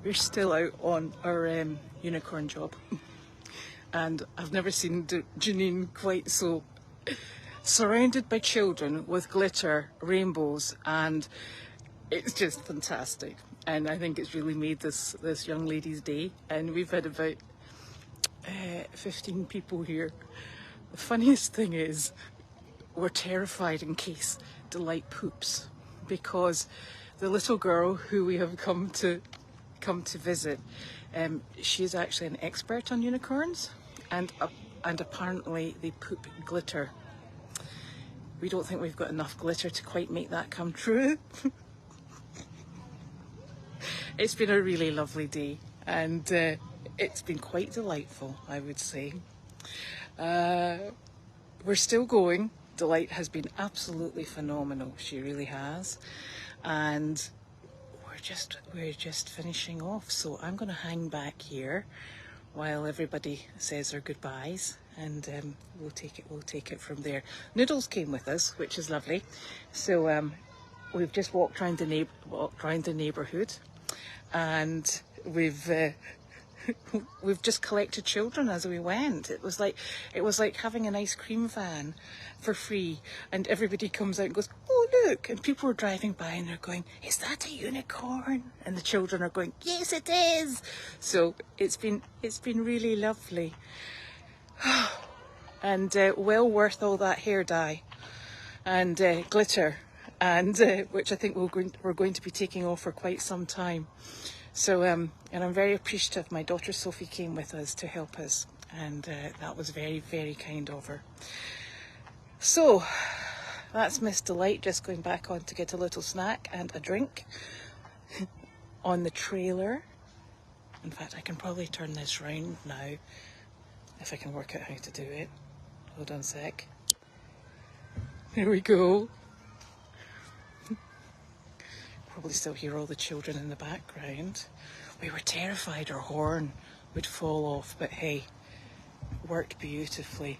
We're still out on our unicorn job. And I've never seen Janine quite so surrounded by children with glitter, rainbows, and it's just fantastic. And I think it's really made this young lady's day. And we've had about 15 people here. The funniest thing is we're terrified in case Delight poops, because the little girl who we have come to visit, she is actually an expert on unicorns, and apparently they poop glitter. We don't think we've got enough glitter to quite make that come true. It's been a really lovely day, and it's been quite delightful, I would say. We're still going. Delight has been absolutely phenomenal. She really has. And we're just finishing off. So I'm going to hang back here while everybody says their goodbyes, and we'll take it from there. Noodles came with us, which is lovely. So we've just walked around the neighbourhood, and we've just collected children as we went. It was like having an ice cream van for free, and everybody comes out and goes, "Oh look!" And people are driving by and they're going, "Is that a unicorn?" And the children are going, "Yes, it is." So it's been really lovely, and well worth all that hair dye and glitter, and which I think we're going to be taking off for quite some time. So, and I'm very appreciative. My daughter Sophie came with us to help us, and that was very, very kind of her. So, that's Miss Delight just going back on to get a little snack and a drink on the trailer. In fact, I can probably turn this round now, if I can work out how to do it. Hold on a sec. There we go. Probably still hear all the children in the background. We were terrified our horn would fall off, but hey, worked beautifully.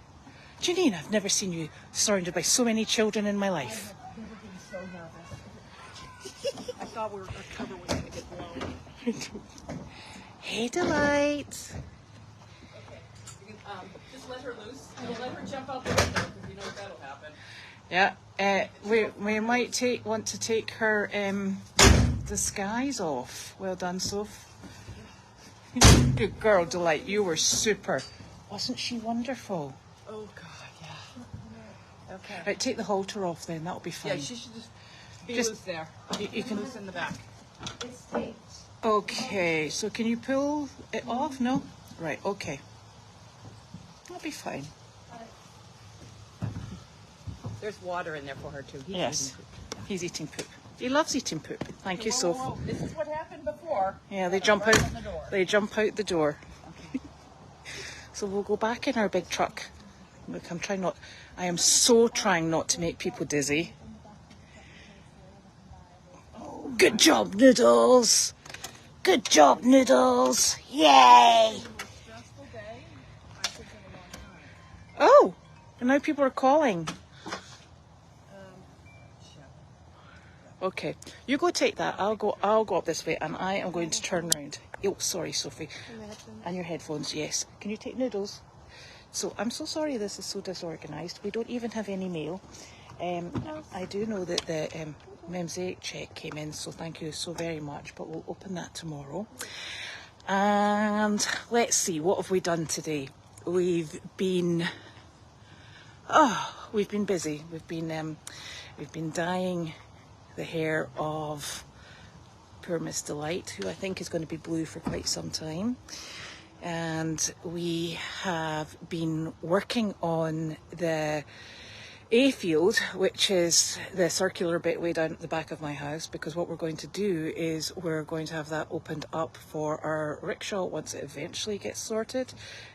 Janine, I've never seen you surrounded by so many children in my life. I've never been so nervous. I thought our cover was going to get blown. Hey, Delight. Okay, you can, just let her loose. Don't let her jump out the window, because you know that'll happen. Yeah, we might want to take her disguise off. Well done, Soph. Good girl, Delight. You were super. Wasn't she wonderful? Oh God, yeah. Okay. Right, take the halter off then. That'll be fine. Yeah, she should just be loose there. You can loose in the back. It's taped. Okay, so can you pull it off? No? Right, okay. That'll be fine. There's water in there for her too. Yes, he's eating poop. He loves eating poop. Thank you, Soph. Whoa. This is what happened before. Yeah, they jump out. They jump out the door. Okay. So we'll go back in our big truck. Look, I am so trying not to make people dizzy. Oh, good job, Noodles. Good job, Noodles. Yay. Oh, and now people are calling. Okay, you go take that. I'll go up this way, and I am going to turn round. Oh, sorry, Sophie. And your headphones, yes. Can you take Noodles? So I'm so sorry this is so disorganised. We don't even have any mail. I do know that the mosaic check came in, so thank you so very much. But we'll open that tomorrow. And let's see, what have we done today? We've been busy. We've been dyeing the hair of poor Miss Delight, who I think is going to be blue for quite some time. And we have been working on the A field, which is the circular bit way down at the back of my house, because what we're going to do is we're going to have that opened up for our rickshaw once it eventually gets sorted.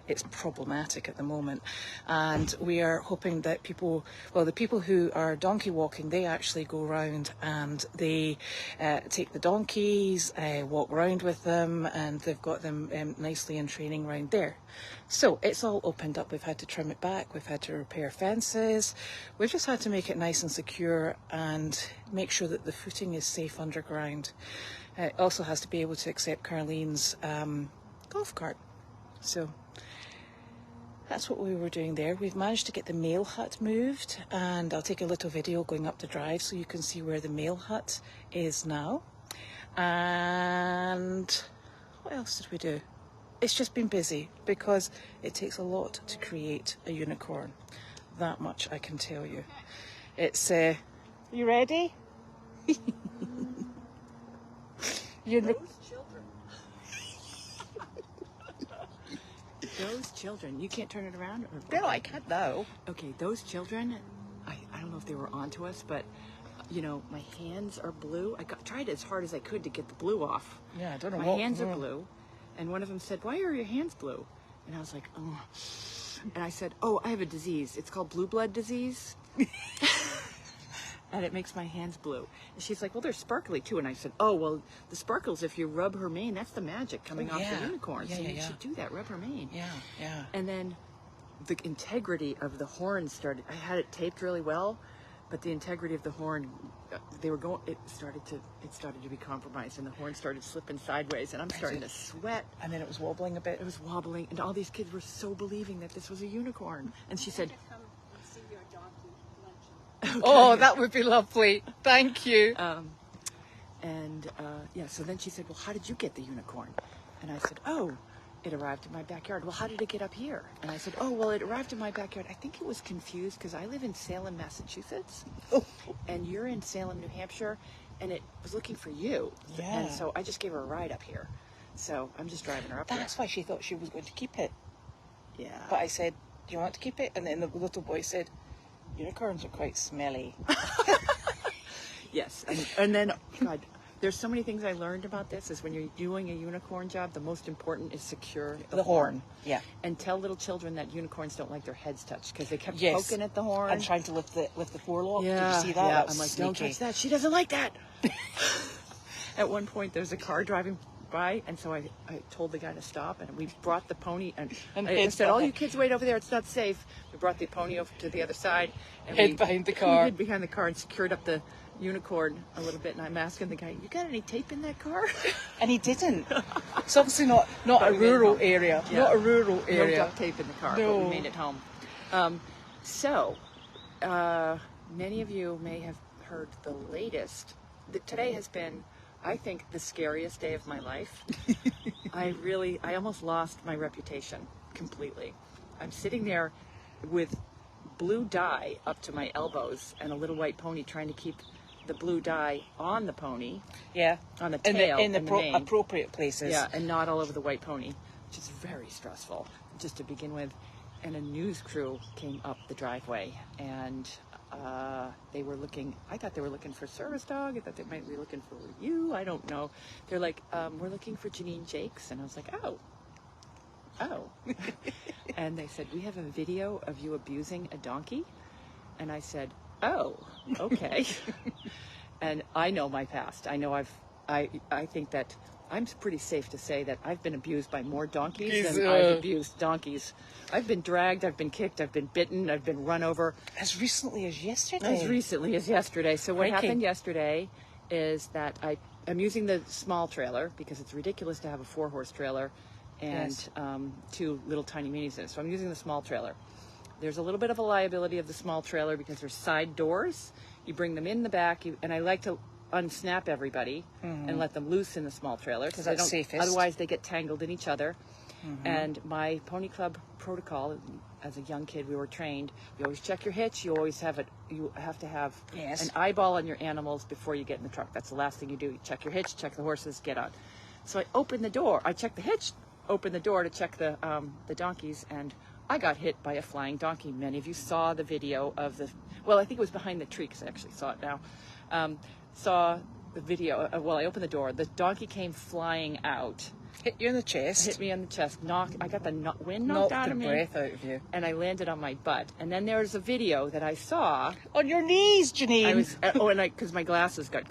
it's problematic at the moment. And we are hoping that people, well, the people who are donkey walking, they actually go round and they take the donkeys, walk round with them, and they've got them nicely in training round there. So it's all opened up. We've had to trim it back, we've had to repair fences, we've just had to make it nice and secure and make sure that the footing is safe underground. It also has to be able to accept Carlene's golf cart. So that's what we were doing there. We've managed to get the mail hut moved, and I'll take a little video going up the drive so you can see where the mail hut is now. And what else did we do? It's just been busy because it takes a lot to create a unicorn. That much I can tell you. It's, you ready? Those children, you can't turn it around? No, I can't though. Okay, those children, I don't know if they were onto us, but you know, my hands are blue. Tried as hard as I could to get the blue off. Yeah, I don't know My hands are blue. And one of them said, "Why are your hands blue?" And I was like, "Oh." And I said, "Oh, I have a disease. It's called blue blood disease." And it makes my hands blue. And she's like, "Well, they're sparkly too." And I said, "Oh, well, the sparkles, if you rub her mane, that's the magic coming off the unicorn. So you should do that, rub her mane." Yeah, yeah. And then the integrity of the horn started, I had it taped really well, but the integrity of the horn, it started to be compromised, and the horn started slipping sideways, and I'm starting to sweat. And then it was wobbling a bit. It was wobbling, and all these kids were so believing that this was a unicorn. And she said, okay. Oh, that would be lovely. Thank you. Yeah, so then she said, "Well, how did you get the unicorn?" And I said, "Oh, it arrived in my backyard." "Well, how did it get up here?" And I said, "Oh, well, it arrived in my backyard." I think it was confused because I live in Salem, Massachusetts, and you're in Salem, New Hampshire, and it was looking for you. Yeah. And so I just gave her a ride up here. So I'm just driving her up That's why she thought she was going to keep it. Yeah. But I said, "Do you want to keep it?" And then the little boy said, "Unicorns are quite smelly." Yes. And then, God, there's so many things I learned about this is when you're doing a unicorn job, the most important is secure the horn. Yeah. And tell little children that unicorns don't like their heads touched because they kept poking at the horn. And trying to lift the forelock. Yeah. Did you see that? Yeah. That was I'm like, sneaky. "Don't touch that. She doesn't like that." At one point, there's a car driving by, and so I told the guy to stop, and we brought the pony, and I said, "All you kids wait over there, it's not safe." We brought the pony over to the other side, and hid behind the car. We hid behind the car and secured up the unicorn a little bit, and I'm asking the guy, "You got any tape in that car?" And he didn't. It's obviously not a rural area. Yeah. Not a rural area. No duct tape in the car, No. but we made it home. Many of you may have heard the latest. Today has been, I think, the scariest day of my life. I almost lost my reputation completely. I'm sitting there with blue dye up to my elbows and a little white pony trying to keep the blue dye on the pony. Yeah. On the tail. In the mane. appropriate places. Yeah, and not all over the white pony, which is very stressful, just to begin with. And a news crew came up the driveway, and they were looking, I thought they were looking for service dog. I thought they might be looking for you. I don't know. They're like, "We're looking for Janine Jacques." And I was like, oh. And they said, "We have a video of you abusing a donkey." And I said, "Oh, okay." And I know my past. I know I think that I'm pretty safe to say that I've been abused by more donkeys than I've abused donkeys. I've been dragged, I've been kicked, I've been bitten, I've been run over. As recently as yesterday. So what happened yesterday is that I'm using the small trailer because it's ridiculous to have a 4-horse trailer and two little tiny minis in it. So I'm using the small trailer. There's a little bit of a liability of the small trailer because there's side doors. You bring them in the back, and I like to unsnap everybody and let them loose in the small trailer because that's safest. Otherwise they get tangled in each other. And my pony club protocol, as a young kid, we were trained. You always check your hitch. You always have you have to have an eyeball on your animals before you get in the truck. That's the last thing you do. You check your hitch, check the horses, get on. So I opened the door. I checked the hitch, opened the door to check the donkeys, and I got hit by a flying donkey. Many of you saw the video of I think it was behind the tree because I actually saw it now. Saw the video, well, I opened the door. The donkey came flying out. Hit you in the chest. Hit me in the chest. I got the wind knocked out of me. Knocked the breath out of you. And I landed on my butt. And then there's a video that I saw. On your knees, Janine. Because my glasses got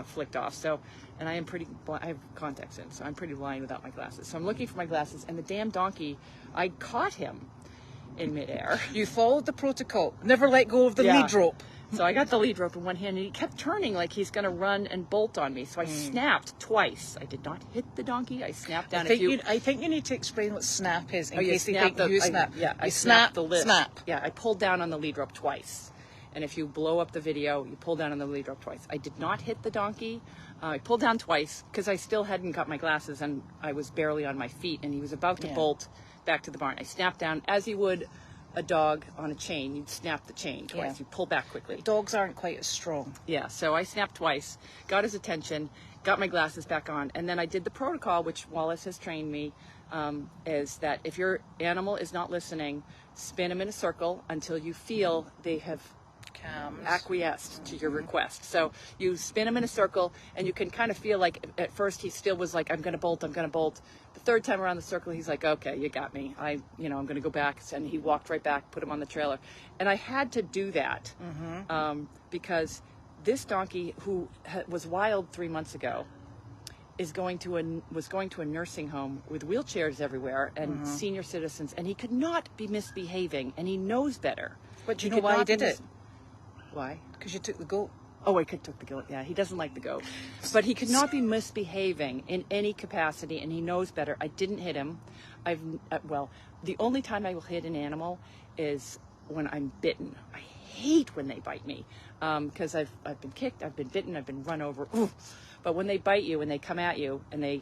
flicked off. So, and I am I have contacts in, so I'm pretty blind without my glasses. So I'm looking for my glasses, and the damn donkey, I caught him in midair. You followed the protocol. Never let go of the lead rope. So I got the lead rope in one hand, and he kept turning like he's going to run and bolt on me. So I snapped twice. I did not hit the donkey. I snapped down. I think you need to explain what snap is in case they think you snap. I snapped the list. Yeah, I pulled down on the lead rope twice. And if you blow up the video, you pull down on the lead rope twice. I did not hit the donkey. I pulled down twice because I still hadn't got my glasses, and I was barely on my feet, and he was about to bolt back to the barn. I snapped down as you would a dog on a chain. You'd snap the chain twice. You pull back quickly. Dogs aren't quite as strong. Yeah, so I snapped twice, got his attention, got my glasses back on, and then I did the protocol, which Wallace has trained me, is that if your animal is not listening, spin them in a circle until you feel they have acquiesced to your request. So you spin him in a circle, and you can kind of feel like at first he still was like, I'm going to bolt. The third time around the circle, he's like, okay, you got me. I'm going to go back. And he walked right back, put him on the trailer. And I had to do that because this donkey, who was wild 3 months ago, was going to a nursing home with wheelchairs everywhere and senior citizens, and he could not be misbehaving, and he knows better. But you know why he did it? Why? Because you took the goat. Oh, I took the goat. Yeah, he doesn't like the goat. But he could not be misbehaving in any capacity, and he knows better. I didn't hit him. The only time I will hit an animal is when I'm bitten. I hate when they bite me because I've been kicked, I've been bitten, I've been run over. Ooh. But when they bite you and they come at you and they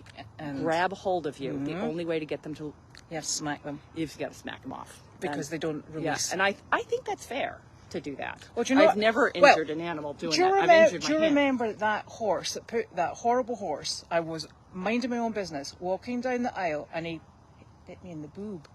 grab hold of you, the only way to get them to... You have to smack them. You've got to smack them off. Because they don't release. Yeah, and I think that's fair to do that. Well, do you know I've never injured an animal doing that. I've injured my Do you hand. remember that horse, that horrible horse? I was minding my own business, walking down the aisle, and he bit me in the boob.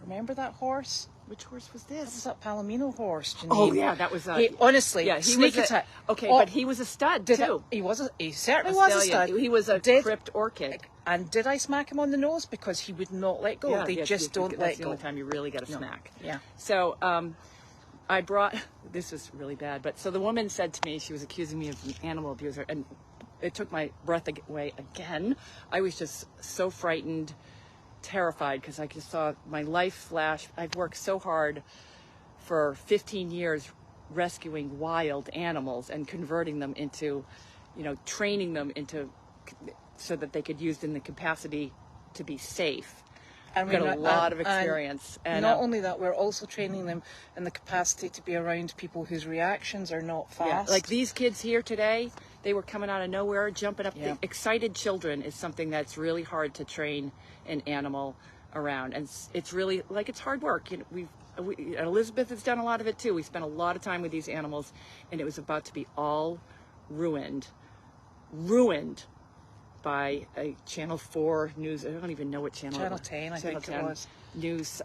Remember that horse? Which horse was this? That was that Palomino horse, Janine. Oh, yeah, that was... honestly, yeah, sneak attack. Okay, but he was a stud, too. He certainly was a stud. He was a crypt orchid. And did I smack him on the nose? Because he would not let go. Yeah, they just don't let go. That's the only time you really get a smack. Yeah. So I brought... This was really bad. But so the woman said to me, she was accusing me of an animal abuser, and it took my breath away again. I was just so frightened, terrified, because I just saw my life flash. I've worked so hard for 15 years rescuing wild animals and converting them into, training them into, so that they could use in the capacity to be safe. And we've got a lot of experience. And not only that, we're also training them in the capacity to be around people whose reactions are not fast. Yeah, like these kids here today, they were coming out of nowhere, jumping up. Yeah. Excited children is something that's really hard to train an animal around. And it's really, it's hard work. Elizabeth has done a lot of it too. We spent a lot of time with these animals, and it was about to be all ruined by a Channel 4 news. I don't even know what channel. Channel 10, I think it was. News.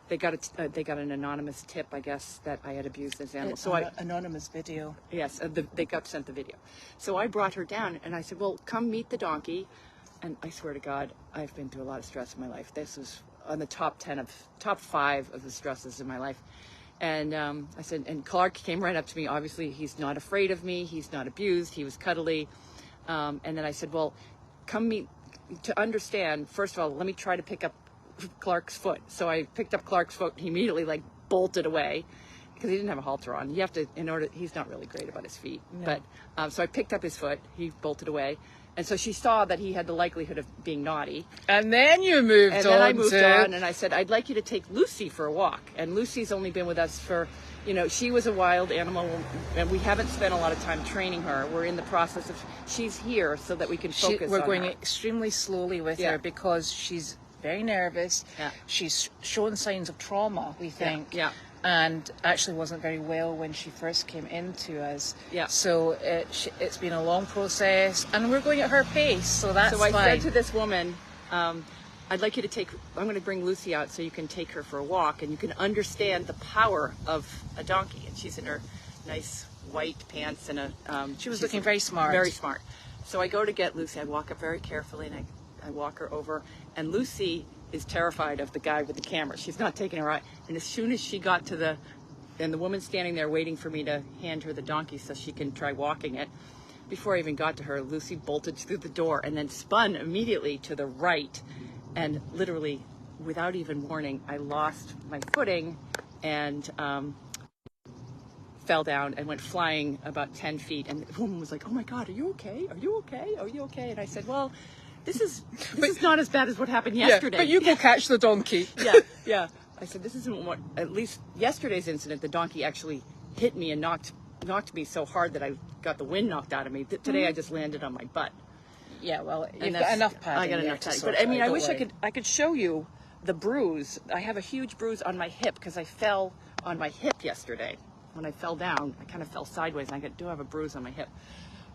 They got an anonymous tip, I guess, that I had abused this animal. Anonymous video. Yes, they got sent the video. So I brought her down, and I said, "Well, come meet the donkey." And I swear to God, I've been through a lot of stress in my life. This was on the top 5 of the stresses in my life. And I said, and Clark came right up to me. Obviously, he's not afraid of me. He's not abused. He was cuddly. And then I said, well, come meet, to understand, first of all, let me try to pick up Clark's foot. So I picked up Clark's foot. He immediately bolted away because he didn't have a halter on. You have to, he's not really great about his feet. No. But so I picked up his foot. He bolted away. And so she saw that he had the likelihood of being naughty. And then you moved on. And then I moved on, and I said, I'd like you to take Lucy for a walk. And Lucy's only been with us for, she was a wild animal, and we haven't spent a lot of time training her. We're in the process of, she's here so that we can focus on her. We're going extremely slowly with her because she's very nervous. Yeah. She's shown signs of trauma, we think. Yeah. And actually wasn't very well when she first came into us. Yeah. So it's been a long process, and we're going at her pace, so that's fine. So I said to this woman, I'd like you to I'm going to bring Lucy out so you can take her for a walk, and you can understand the power of a donkey. And she's in her nice white pants and a. She was looking very smart. Very smart. So I go to get Lucy. I walk up very carefully, and I walk her over. And Lucy is terrified of the guy with the camera. She's not taking her eye. And as soon as she got to and the woman standing there waiting for me to hand her the donkey so she can try walking it, before I even got to her, Lucy bolted through the door and then spun immediately to the right. And literally, without even warning, I lost my footing and fell down and went flying about 10 feet. And the woman was like, "Oh my God, are you okay? Are you okay? Are you okay?" And I said, "Well, this is not as bad as what happened yesterday." Yeah, but you go catch the donkey. Yeah. I said, "This isn't what, at least yesterday's incident, the donkey actually hit me and knocked me so hard that I got the wind knocked out of me. Today I just landed on my butt." Yeah, well, you've got enough padding. I got enough padding. But I mean, I wish I could show you the bruise. I have a huge bruise on my hip because I fell on my hip yesterday. When I fell down, I kind of fell sideways, and I do have a bruise on my hip.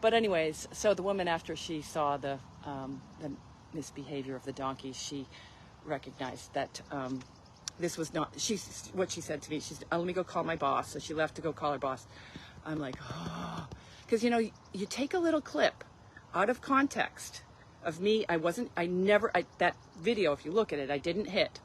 But anyways, so the woman, after she saw the misbehavior of the donkey, she recognized that this was not. What she said to me. She said, "Oh, let me go call my boss." So she left to go call her boss. I'm like, oh, because you take a little clip out of context of me. That video, if you look at it, I didn't hit.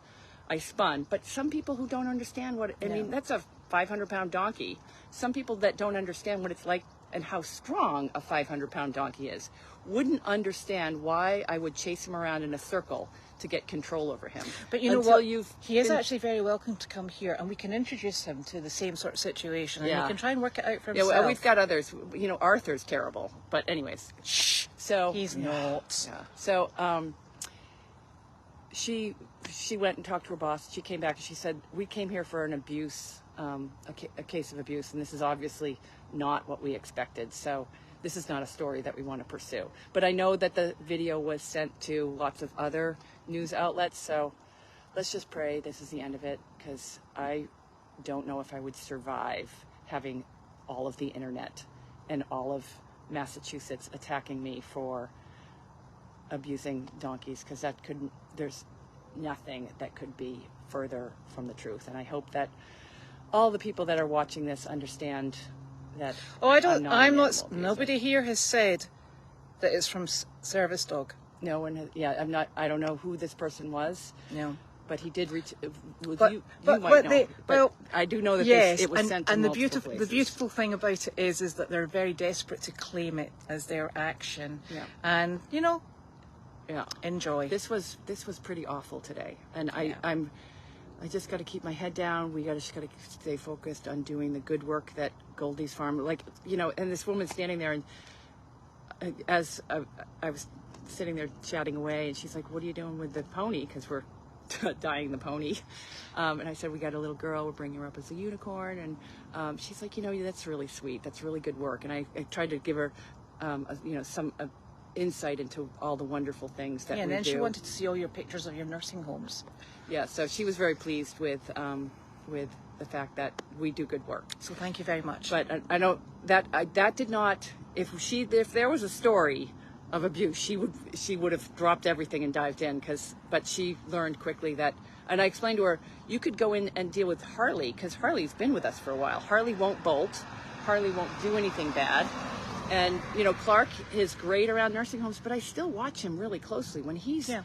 I spun. But some people who don't understand I mean, that's a 500-pound donkey. Some people that don't understand what it's like and how strong a 500-pound donkey is wouldn't understand why I would chase him around in a circle to get control over him. But you know what? He is actually very welcome to come here, and we can introduce him to the same sort of situation, and he can try and work it out for himself. Yeah, well, we've got others. Arthur's terrible, but anyways. Shh. So he's not. Yeah. So she went and talked to her boss. She came back and she said, "We came here for an abuse, a case of abuse, and this is obviously not what we expected. So this is not a story that we want to pursue." But I know that the video was sent to lots of other news outlets, so let's just pray this is the end of it, because I don't know if I would survive having all of the internet and all of Massachusetts attacking me for abusing donkeys, because there's nothing that could be further from the truth. And I hope that all the people that are watching this understand that. Oh, I'm not. Nobody here has said that it's from Service Dog. No one has. Yeah, I'm not. I don't know who this person was. No. But he did reach. You might know. But I do know that it was sent to multiple places. The beautiful thing about it is that they're very desperate to claim it as their action. Yeah. And enjoy. This was pretty awful today, and I just got to keep my head down. We just got to stay focused on doing the good work that Goldy's farm, and this woman standing there, and as I was sitting there chatting away, and she's like, "What are you doing with the pony?" Because we're dyeing the pony. And I said, "We got a little girl, we're bringing her up as a unicorn." And she's like, "That's really sweet. That's really good work." And I tried to give her, some insight into all the wonderful things that we do. And then she wanted to see all your pictures of your nursing homes. Yeah, so she was very pleased with the fact that we do good work. So thank you very much. But I know that did not. If there was a story of abuse, she would have dropped everything and dived in. But she learned quickly that, and I explained to her, you could go in and deal with Harley, because Harley's been with us for a while. Harley won't bolt. Harley won't do anything bad. And Clark is great around nursing homes, but I still watch him really closely when he's. Yeah.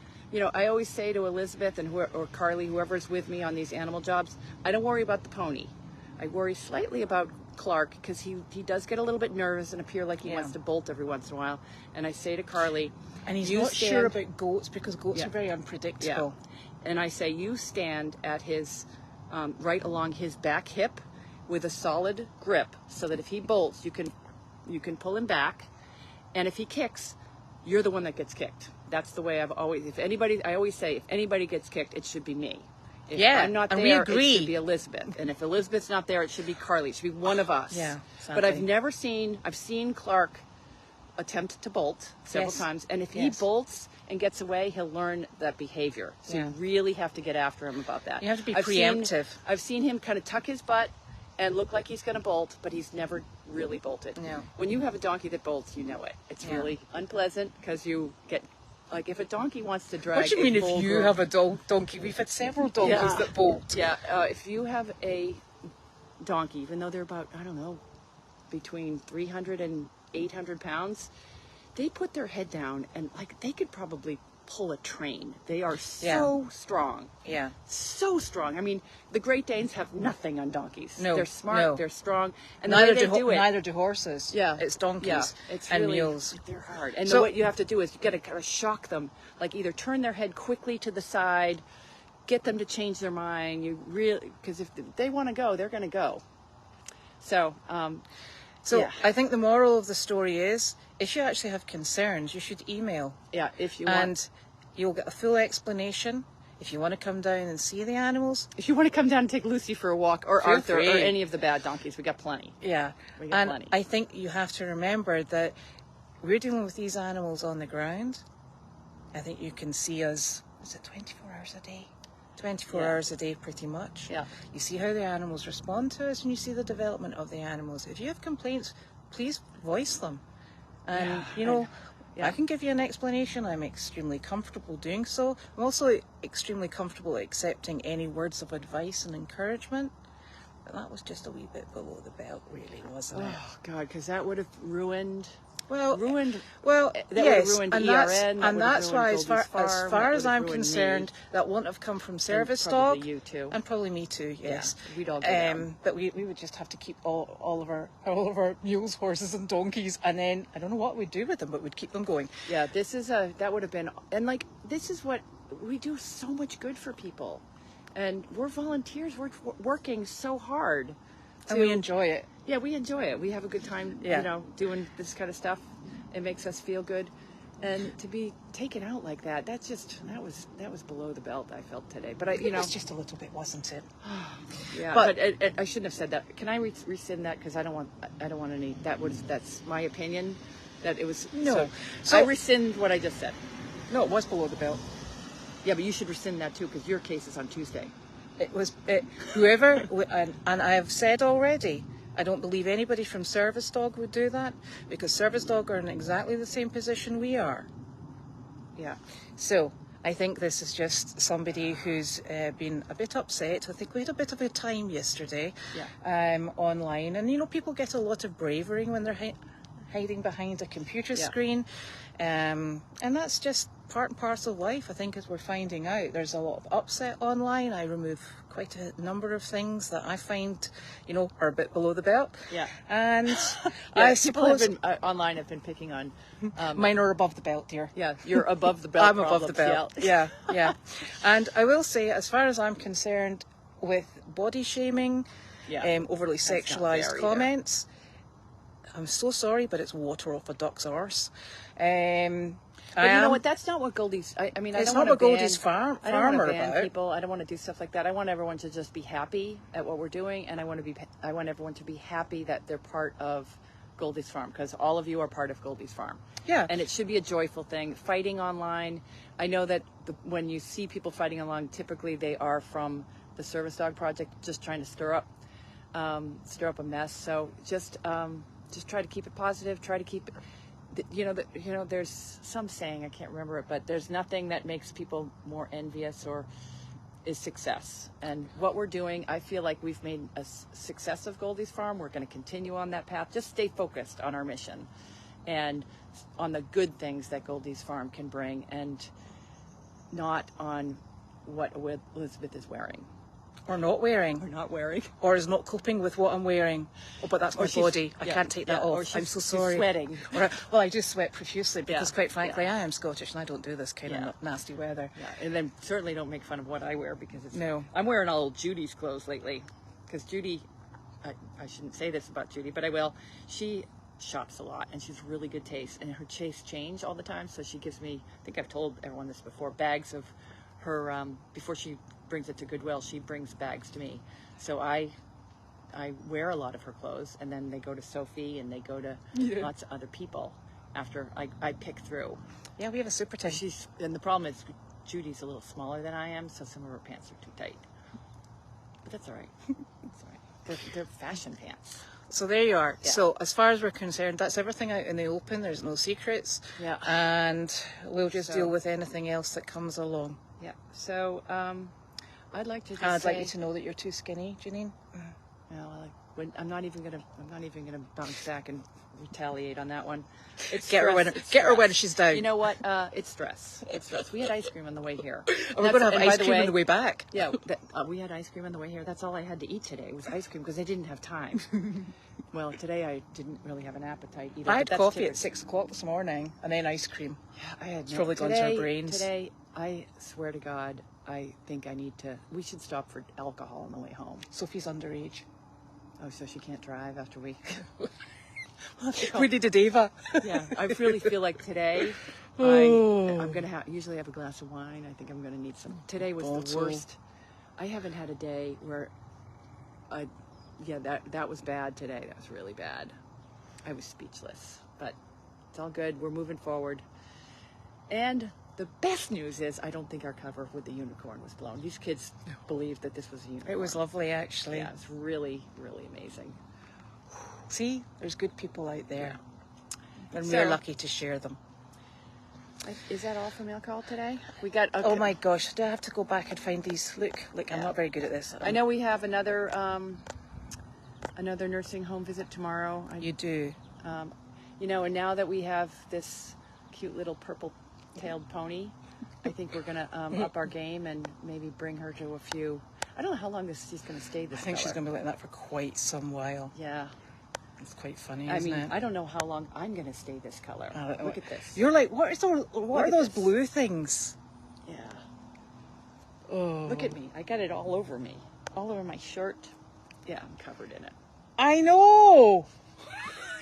I always say to Elizabeth or Carly, whoever's with me on these animal jobs, I don't worry about the pony. I worry slightly about Clark, because he does get a little bit nervous and appear like he wants to bolt every once in a while. And I say to Carly, and he's not sure about goats, because goats are very unpredictable. Yeah. And I say, you stand at his right along his back hip with a solid grip, so that if he bolts, you can pull him back, and if he kicks, you're the one that gets kicked. That's the way I always say, if anybody gets kicked, it should be me. If I'm not there, it should be Elizabeth. And if Elizabeth's not there, it should be Carly. It should be one of us. Yeah, but I've seen Clark attempt to bolt several times. And if he bolts and gets away, he'll learn that behavior. So you really have to get after him about that. You have to be preemptive. I've seen him kind of tuck his butt and look like he's going to bolt, but he's never really bolted. No. When you have a donkey that bolts, you know it. It's really unpleasant, because you get, like, if a donkey wants to drag. What do you mean if you have a donkey? We've had several donkeys that bolt. Yeah, if you have a donkey, even though they're about, I don't know, between 300 and 800 pounds, they put their head down and like they could probably pull a train. They are so strong. Yeah. So strong. I mean, the Great Danes have nothing on donkeys. No. They're smart, No. they're strong. And Neither the way they do it, neither do horses. yeah, It's donkeys yeah, it's and really, mules. they're hard. And So- what you have to do is you got to kind of shock them, like either turn their head quickly to the side, get them to change their mind. You really, because if they want to go, they're going to go. So, So I think the moral of the story is, if you actually have concerns, you should email. yeah, if you want. And you'll get a full explanation. If you want to come down and see the animals, If you want to come down and take Lucy for a walk, or Feel Arthur, or free. any of the bad donkeys, we got plenty. yeah. We got And plenty. I think you have to remember that we're dealing with these animals on the ground. I think you can see us, is it 24 hours a day? 24 Yeah. hours a day, pretty much. Yeah. You see how the animals respond to us, and you see the development of the animals. If you have complaints, please voice them. And, Yeah, you know, yeah. I can give you an explanation. I'm extremely comfortable doing so. I'm also extremely comfortable accepting any words of advice and encouragement. But that was just a wee bit below the belt, really, wasn't it? Oh God, because that would have ruined. Well, Ruined. well, that would have yes, ruined and ERN, that's, that and would have that's ruined why, as far, Goldy's Farm, as that far would as have I'm ruined concerned, me. that wouldn't have come from service probably dog, you too. and probably me too. Yes, we'd all go down. But we would just have to keep all of our mules, horses, and donkeys, and then I don't know what we'd do with them, but we'd keep them going. Yeah, that would have been, and like this is what we do, so much good for people, and we're volunteers. We're working so hard, And we enjoy it. Yeah, we enjoy it. We have a good time, Yeah. you know, doing this kind of stuff. It makes us feel good, and to be taken out like that, that was below the belt. I felt today, but It was just a little bit, wasn't it? yeah. but- But I shouldn't have said that. Can I rescind that? Because I don't want any. That's my opinion. That it was No. So I rescind what I just said. No, it was below the belt. Yeah, but you should rescind that too, because your case is on Tuesday. It was whoever, and I have said already, I don't believe anybody from Service Dog would do that, because Service Dog are in exactly the same position we are. Yeah. So I think this is just somebody who's been a bit upset. I think we had a bit of a time yesterday online, and you know, people get a lot of bravery when they're hiding behind a computer screen, and that's just part and parcel of life. I think, as we're finding out, there's a lot of upset online. I remove quite a number of things that I find, you know, are a bit below the belt. Yeah. And I I people have suppose been online have been picking on. mine are above the belt, dear. Yeah, you're above the belt. I'm above the belt. Yeah. Yeah. And I will say, as far as I'm concerned, with body shaming, overly not fair sexualized either. comments, I'm so sorry, but it's water off a duck's arse. But you know what? That's not what Goldy's. I mean, It's I don't not want what to ban. Goldy's farm I don't want are to ban about. people. I don't want to do stuff like that. I want everyone to just be happy at what we're doing, and I want everyone to be happy that they're part of Goldy's Farm, because all of you are part of Goldy's Farm. Yeah. And it should be a joyful thing. Fighting online, I know that when you see people fighting online, typically they are from the Service Dog Project, just trying to stir up a mess. So just try to keep it positive. Try to keep it. There's some saying, I can't remember it, but there's nothing that makes people more envious or is success. And what we're doing, I feel like we've made a success of Goldy's Farm. We're going to continue on that path. Just stay focused on our mission and on the good things that Goldy's Farm can bring, and not on what Elizabeth is wearing. Or not wearing. Or not wearing. Or is not coping with what I'm wearing. Oh, but that's my body. I can't take that off. I'm so sorry. She's sweating. Well, I do sweat profusely because, Yeah. quite frankly, I am Scottish and I don't do this kind of nasty weather. Yeah, and then certainly don't make fun of what I wear, because it's... No. I'm wearing all Judy's clothes lately, because Judy, I shouldn't say this about Judy, but I will. She shops a lot, and she's really good taste, and her tastes change all the time, so she gives me, I think I've told everyone this before, bags of her, before she brings it to Goodwill, she brings bags to me. So I wear a lot of her clothes, and then they go to Sophie, and they go to lots of other people after I pick through. Yeah, we have a super team. And the problem is Judy's a little smaller than I am, so some of her pants are too tight. But that's all right. That's all right. They're fashion pants. So there you are. Yeah. So as far as we're concerned, that's everything out in the open. There's no secrets. Yeah. And we'll just deal with anything else that comes along. Yeah. So I'd like to just And I'd say, like you to know that you're too skinny, Janine. well, I'm not even gonna bounce back and retaliate on that one. It's Get her stress. when she's down. You know what? It's stress. It's stress. We had ice cream on the way here. We're going to have ice cream on the way back. Yeah, we had ice cream on the way here. That's all I had to eat today was ice cream because I didn't have time. Well, today I didn't really have an appetite either. I had coffee at 6 o'clock this morning and then ice cream. Yeah, I had. It's probably gone to our brains. Today, I swear to God, I think we should stop for alcohol on the way home. Sophie's underage. Oh, so she can't drive after we... We need a diva. Yeah, I really feel like today Oh. I'm going to usually have a glass of wine. I think I'm going to need some. Today was the worst. I haven't had a day where that was bad today. That was really bad. I was speechless, but it's all good. We're moving forward. And the best news is I don't think our cover with the unicorn was blown. These kids believed that this was a unicorn. It was lovely, actually. Yeah, it's really, really amazing. See, there's good people out there. Yeah. And we're lucky to share them. Is that all from alcohol today? We got. Oh my gosh, do I have to go back and find these? Look, I'm not very good at this. I know we have another nursing home visit tomorrow. You do. You know, and now that we have this cute little purple-tailed pony, I think we're gonna up our game and maybe bring her to a few. I don't know how long she's gonna stay. This I think color. she's gonna be like that for quite some while. Yeah. It's quite funny, isn't it? I don't know how long I'm going to stay this color. Look at this. You're like, what are those blue things? Yeah. Oh. Look at me. I got it all over me. All over my shirt. Yeah, I'm covered in it. I know.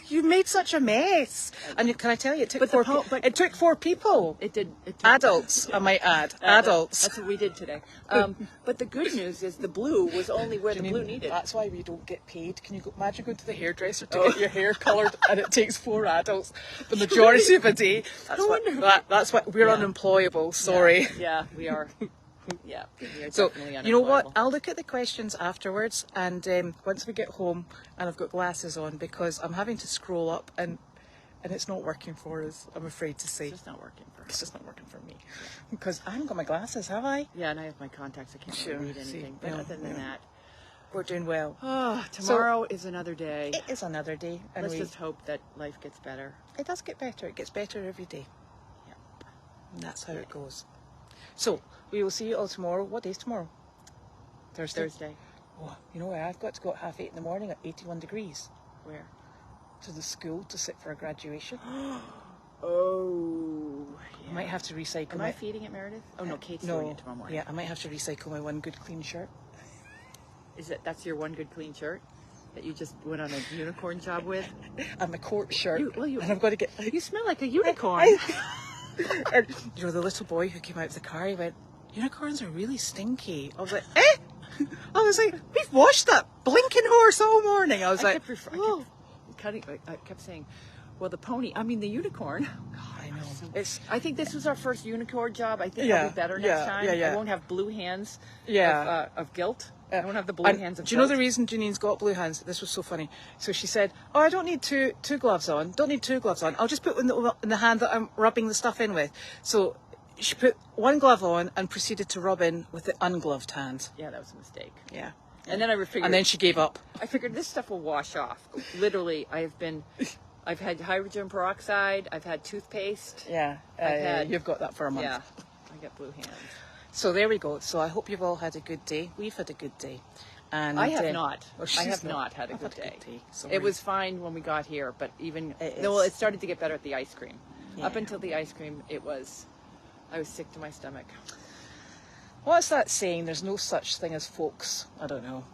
You made such a mess. And can I tell you, it took it took 4 people. It did. Adults, I might add. Adults. That's what we did today. But the good news is the blue was only where the blue needed. That's why we don't get paid. Can you imagine going to the hairdresser to get your hair coloured and it takes 4 adults the majority of a day? That's why we're unemployable. Sorry. Yeah, we are. Yeah, so you know what? I'll look at the questions afterwards, and once we get home, and I've got glasses on because I'm having to scroll up, and it's not working for us. I'm afraid to say it's just not working for us. It's just not working for me because I haven't got my glasses, have I? Yeah, and I have my contacts. I can't really read anything. But other than that, we're doing well. Oh, tomorrow is another day. It is another day, and let's just hope that life gets better. It does get better. It gets better every day. Yeah, and that's how it goes. So, we will see you all tomorrow. What day is tomorrow? Thursday. Oh, you know where I've got to go at 8:30 in the morning at 81 degrees. Where? To the school to sit for a graduation. Oh. Yeah. I might have to recycle. Am I feeding it, Meredith? Oh no, Kate's doing it tomorrow morning. Yeah, I might have to recycle my one good clean shirt. That's your one good clean shirt that you just went on a unicorn job with? And my court shirt. And I've got to get. You smell like a unicorn. And, you know, the little boy who came out of the car, he went, "Unicorns are really stinky." I was like, "Eh?" I was like, "We've washed that blinking horse all morning." I was I kept saying, well, the unicorn. God, I know. I think this was our first unicorn job. I think I'll be better next time. I won't have blue hands of guilt. I won't have the blue hands of guilt. Do you know the reason Janine's got blue hands? This was so funny. So she said, "Oh, I don't need two gloves on. Don't need 2 gloves on. I'll just put in the hand that I'm rubbing the stuff in with." So she put 1 glove on and proceeded to rub in with the ungloved hand. Yeah, that was a mistake. Yeah. And then I figured. And then she gave up. I figured this stuff will wash off. Literally, I've had hydrogen peroxide. I've had toothpaste. Yeah. You've got that for a month. Yeah. I got blue hands. So there we go. So I hope you've all had a good day. We've had a good day. And I have not. I have not had a good day. Sorry. It was fine when we got here, but it started to get better at the ice cream. Yeah. Up until the ice cream, I was sick to my stomach. What's that saying? There's no such thing as folks. I don't know.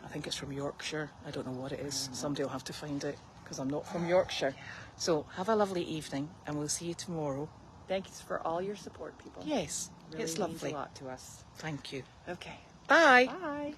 I think it's from Yorkshire. I don't know what it is. Somebody will have to find it because I'm not from Yorkshire. So have a lovely evening and we'll see you tomorrow. Thanks for all your support, people. Yes, really it's lovely. Means a lot to us. Thank you. Okay. Bye. Bye.